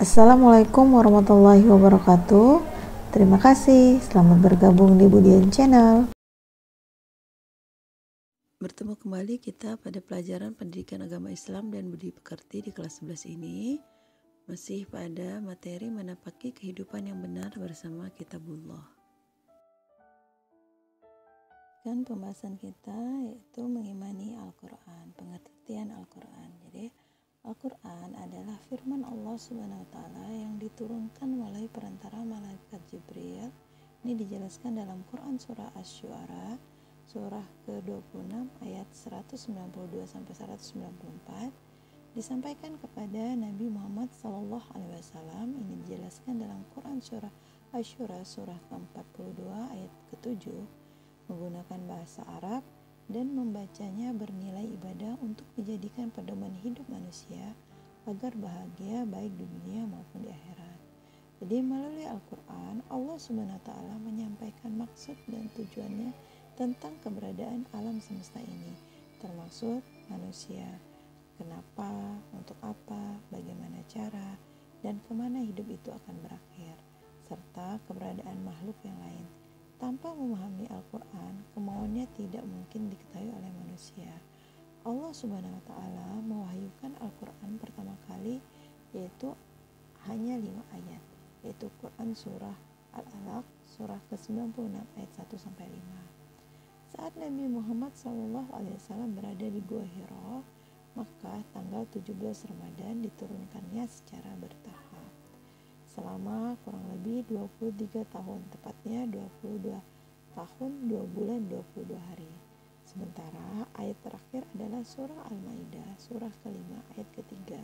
Assalamualaikum warahmatullahi wabarakatuh. Terima kasih, selamat bergabung di Budian Channel. Bertemu kembali kita pada pelajaran pendidikan agama Islam dan budi pekerti di kelas 11 ini. Masih pada materi menapaki kehidupan yang benar bersama Kitabullah. Kan pembahasan kita yaitu mengimani Al-Quran, pengertian Al-Quran. Jadi Al-Quran adalah firman Allah Subhanahu wa Ta'ala yang diturunkan melalui perantara malaikat Jibril. Ini dijelaskan dalam Quran surah Asy-Syu'ara, surah ke-26 ayat 192 sampai 194. Disampaikan kepada Nabi Muhammad SAW. Ini dijelaskan dalam Quran surah Asy-Syu'ara, surah ke-42 ayat ke-7, menggunakan bahasa Arab dan membacanya bernilai ibadah untuk dijadikan pedoman hidup manusia agar bahagia baik di dunia maupun di akhirat. Jadi melalui Al-Quran, Allah Subhanahu wa Ta'ala menyampaikan maksud dan tujuannya tentang keberadaan alam semesta ini, termasuk manusia. Kenapa, untuk apa, bagaimana cara, dan kemana hidup itu akan berakhir, serta keberadaan makhluk yang lain. Tanpa memahami Al-Quran, kemauannya tidak mungkin diketahui oleh manusia. Allah Subhanahu wa Ta'ala mewahyukan Al-Quran pertama kali yaitu hanya 5 ayat, yaitu Quran surah Al-Alaq, surah ke-96 ayat 1 sampai 5. Saat Nabi Muhammad SAW berada di Gua Hira, maka tanggal 17 Ramadan diturunkannya secara bertahap. Selama kurang lebih 23 tahun, tepatnya 22 tahun, 2 bulan, 22 hari. Sementara ayat terakhir adalah surah Al-Maidah, surah ke-5 ayat ke-3.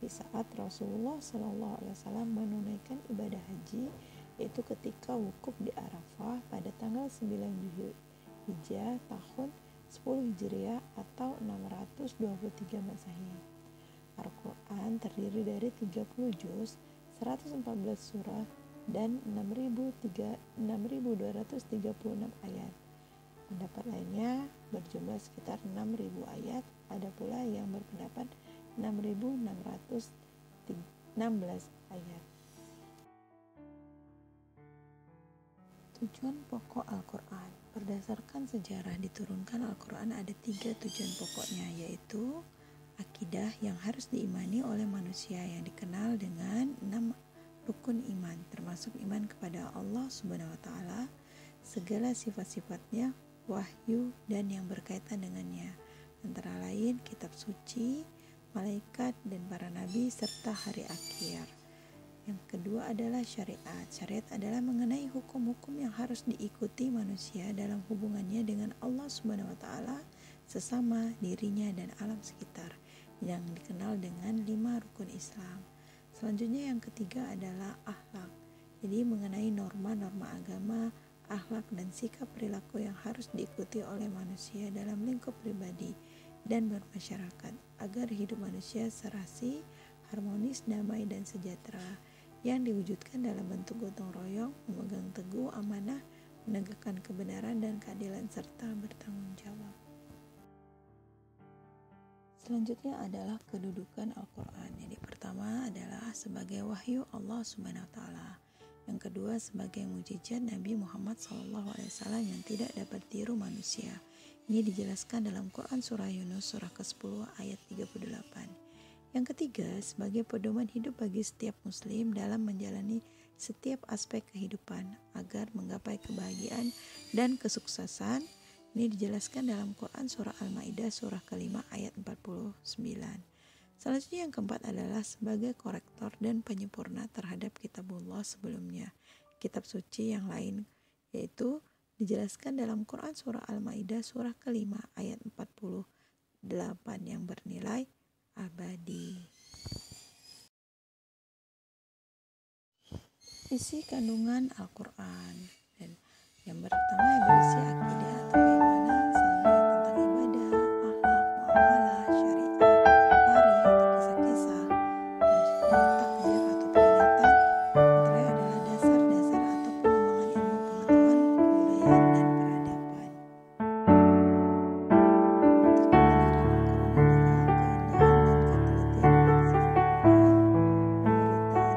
Di saat Rasulullah SAW menunaikan ibadah haji, yaitu ketika wukuf di Arafah pada tanggal 9 Zulhijjah tahun 10 Hijriah atau 623 Masehi. Al-Quran terdiri dari 30 juz, 114 surah, dan 6.236 ayat. Pendapat lainnya berjumlah sekitar 6.000 ayat, ada pula yang berpendapat 6.616 ayat. Tujuan pokok Al-Quran. Berdasarkan sejarah diturunkan Al-Quran ada 3 tujuan pokoknya, yaitu akidah yang harus diimani oleh manusia yang dikenal dengan 6 rukun iman, termasuk iman kepada Allah Subhanahu wa Ta'ala, segala sifat-sifatnya, wahyu dan yang berkaitan dengannya, antara lain kitab suci, malaikat dan para nabi serta hari akhir. Yang kedua adalah syariat. Syariat adalah mengenai hukum-hukum yang harus diikuti manusia dalam hubungannya dengan Allah Subhanahu wa Ta'ala, sesama dirinya dan alam sekitar, yang dikenal dengan 5 rukun Islam. Selanjutnya yang ketiga adalah akhlak. Jadi mengenai norma-norma agama, akhlak dan sikap perilaku yang harus diikuti oleh manusia dalam lingkup pribadi dan bermasyarakat agar hidup manusia serasi, harmonis, damai dan sejahtera, yang diwujudkan dalam bentuk gotong royong, memegang teguh amanah, menegakkan kebenaran dan keadilan serta bertanggung jawab. Selanjutnya adalah kedudukan Al-Quran. Jadi pertama adalah sebagai wahyu Allah Subhanahu wa Ta'ala. Yang kedua sebagai mukjizat Nabi Muhammad SAW yang tidak dapat tiru manusia. Ini dijelaskan dalam Quran surah Yunus surah ke-10 ayat 38. Yang ketiga sebagai pedoman hidup bagi setiap muslim dalam menjalani setiap aspek kehidupan agar menggapai kebahagiaan dan kesuksesan. Ini dijelaskan dalam Quran surah Al-Maidah surah ke-5 ayat 49. Selanjutnya yang keempat adalah sebagai korektor dan penyempurna terhadap Kitabullah sebelumnya, kitab suci yang lain, yaitu dijelaskan dalam Quran surah Al-Maidah surah ke-5 ayat 48 yang bernilai abadi. Isi kandungan Al-Quran. Dan yang pertama berisi akidah atau keimanan, selanjutnya tentang ibadah, akhlak, muamalah, syariat, tarikh atau kisah-kisah, selanjutnya takdir atau peringatan, antara adalah dasar-dasar atau pengembangan ilmu pengetahuan, kebudayaan dan peradaban. Kebenaran Al-Quran adalah keindahan dan ketelitian fiksi Al-Quran, pemberitaan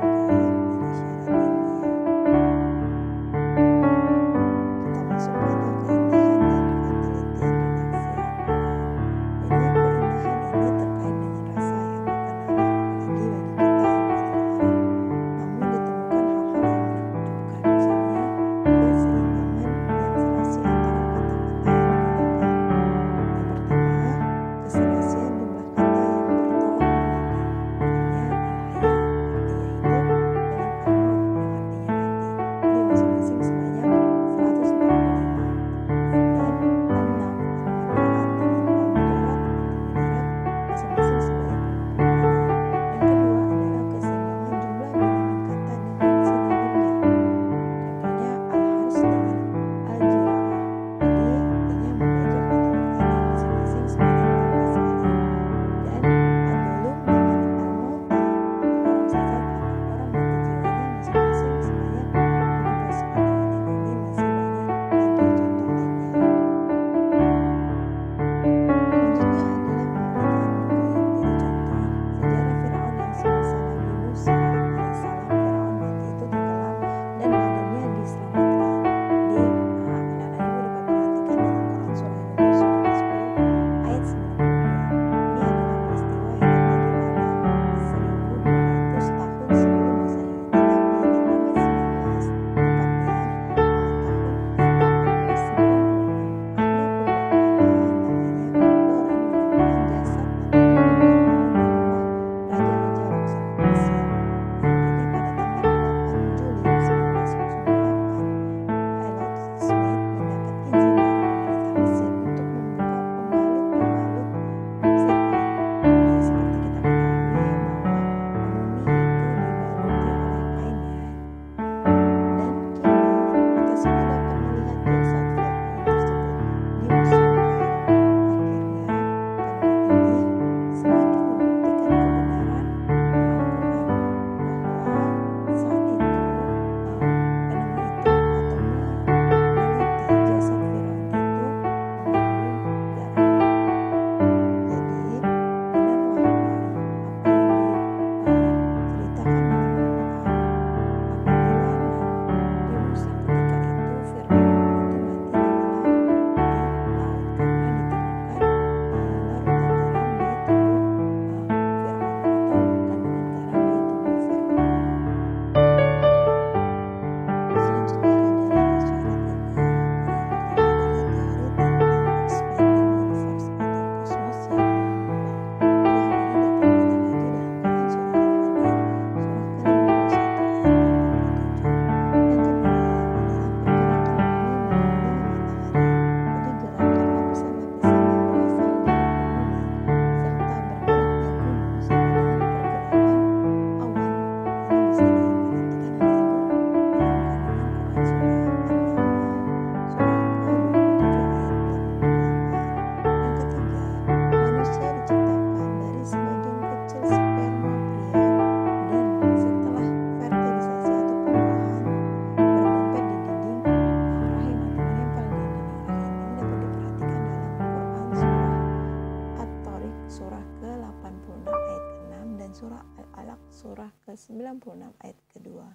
96 ayat kedua.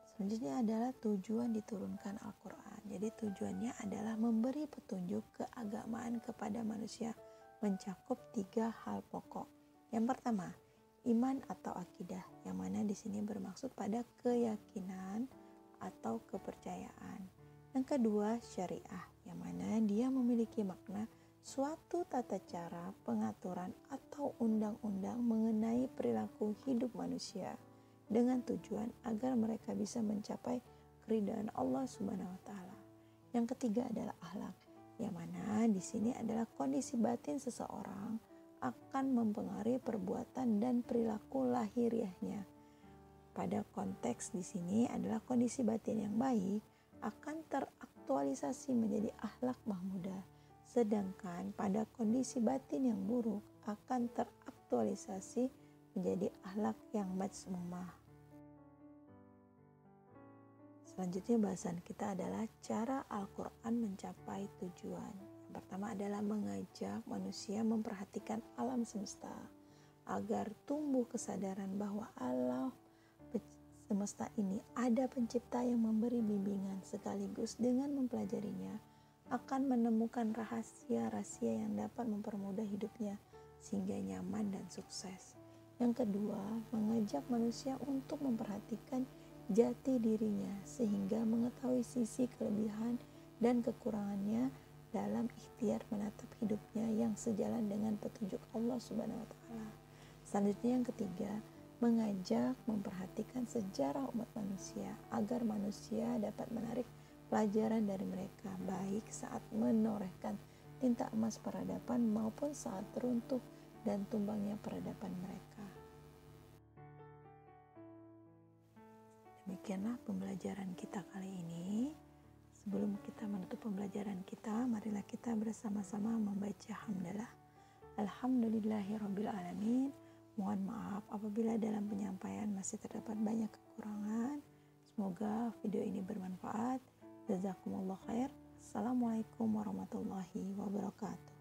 Selanjutnya adalah tujuan diturunkan Al-Quran. Jadi tujuannya adalah memberi petunjuk keagamaan kepada manusia, mencakup 3 hal pokok. Yang pertama, iman atau akidah, yang mana di sini bermaksud pada keyakinan atau kepercayaan. Yang kedua, syariah, yang mana dia memiliki makna suatu tata cara, pengaturan atau undang-undang mengenai perilaku hidup manusia dengan tujuan agar mereka bisa mencapai keridhaan Allah Subhanahu wa taala. Yang ketiga adalah akhlak, yang mana di sini adalah kondisi batin seseorang akan mempengaruhi perbuatan dan perilaku lahiriahnya. Pada konteks di sini adalah kondisi batin yang baik akan teraktualisasi menjadi akhlak mahmudah, sedangkan pada kondisi batin yang buruk akan teraktualisasi menjadi akhlak yang mazmumah. Selanjutnya bahasan kita adalah cara Al-Quran mencapai tujuan. Yang pertama adalah mengajak manusia memperhatikan alam semesta agar tumbuh kesadaran bahwa alam semesta ini ada pencipta yang memberi bimbingan, sekaligus dengan mempelajarinya akan menemukan rahasia-rahasia yang dapat mempermudah hidupnya sehingga nyaman dan sukses. Yang kedua, mengajak manusia untuk memperhatikan jati dirinya sehingga mengetahui sisi kelebihan dan kekurangannya dalam ikhtiar menatap hidupnya yang sejalan dengan petunjuk Allah Subhanahu wa taala. Selanjutnya yang ketiga, mengajak memperhatikan sejarah umat manusia agar manusia dapat menarik pelajaran dari mereka, baik saat menorehkan tinta emas peradaban maupun saat runtuh dan tumbangnya peradaban mereka. Demikianlah pembelajaran kita kali ini. Sebelum kita menutup pembelajaran kita, marilah kita bersama-sama membaca hamdalah. Alhamdulillahirrabbilalamin. Mohon maaf apabila dalam penyampaian masih terdapat banyak kekurangan. Semoga video ini bermanfaat. Jazakumullah khair. Assalamualaikum warahmatullahi wabarakatuh.